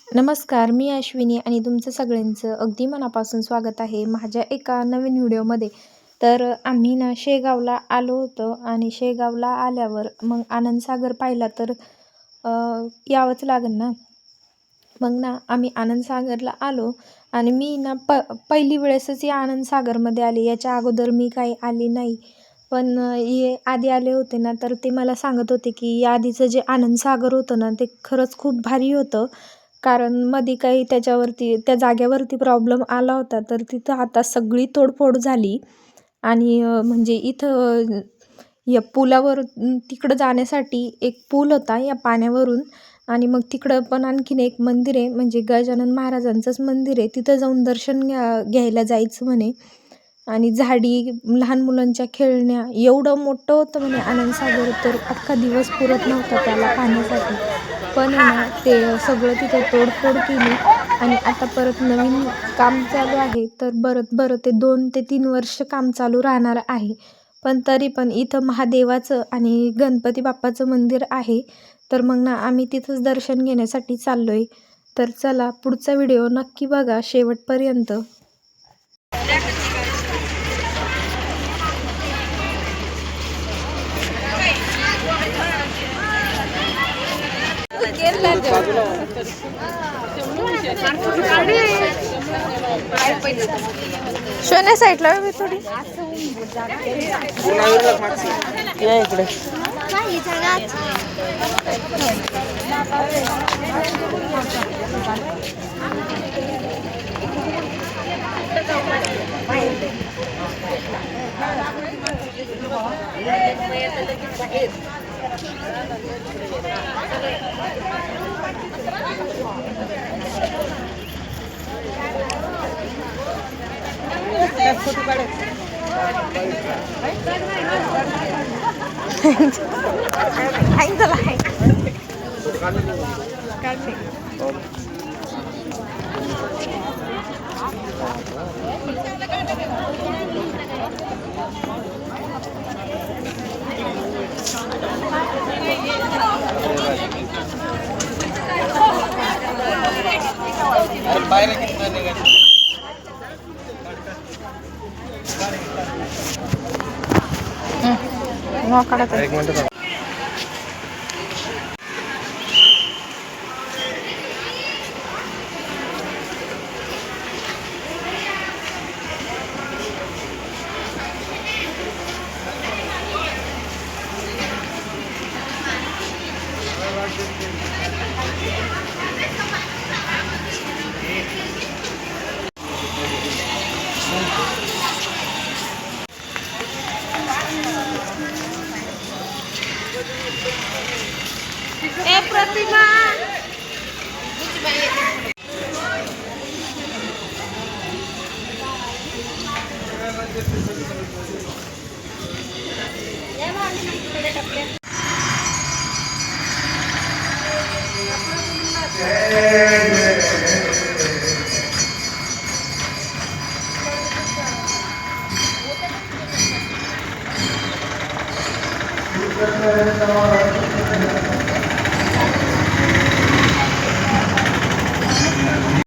नमस्कार, मी अश्विनी आणि तुमचं सगळ्यांचं अगदी मनापासून स्वागत आहे माझ्या एका नवीन व्हिडिओमध्ये. तर आम्ही ना शेगावला आलो होतो आणि शेगावला आल्यावर मग आनंदसागर पाहिला तर यावंच लागेल ना. मग ना आम्ही आनंदसागरला आलो आणि मी ना पहिली वेळेसच या आनंदसागरमध्ये आले. याच्या अगोदर मी काही आली नाही. पण हे आधी आले होते ना, तर ते मला सांगत होते की या आधीचं जे आनंदसागर होतं ना, ते खरंच खूप भारी होतं. कारण मध्ये काही त्याच्यावरती त्या जागेवरती प्रॉब्लेम आला होता, तर तिथं आता सगळी तोडफोड झाली. आणि म्हणजे इथं या पुलावर तिकडं जाण्यासाठी एक पूल होता या पाण्यावरून. आणि मग तिकडं पण आणखीन एक मंदिर आहे, म्हणजे गजानन महाराजांचंच मंदिर आहे. तिथं जाऊन दर्शन घ्यायला जायचं म्हणे. आणि झाडी, लहान मुलांच्या खेळण्या, एवढं मोठं होतं म्हणे आनंदसागर, तर अख्खा दिवस पुरत नव्हता त्याला पाहण्यासाठी. पण आहे ना, ते सगळं तिथं तोडफोड केली आणि आता परत नवीन काम चालू आहे. तर बरं ते 2 ते 3 वर्ष काम चालू राहणार आहे. पण तरी पण इथं महादेवाचं आणि गणपती बाप्पाचं मंदिर आहे. तर मग ना आम्ही तिथंच दर्शन घेण्यासाठी चाललोय. तर चला, पुढचा व्हिडिओ नक्की बघा शेवटपर्यंत. शोन्या साईडला मी थोडी या इकडे. फोटो काढायचा. बाहेर एक मिनिट. ए प्रतिमा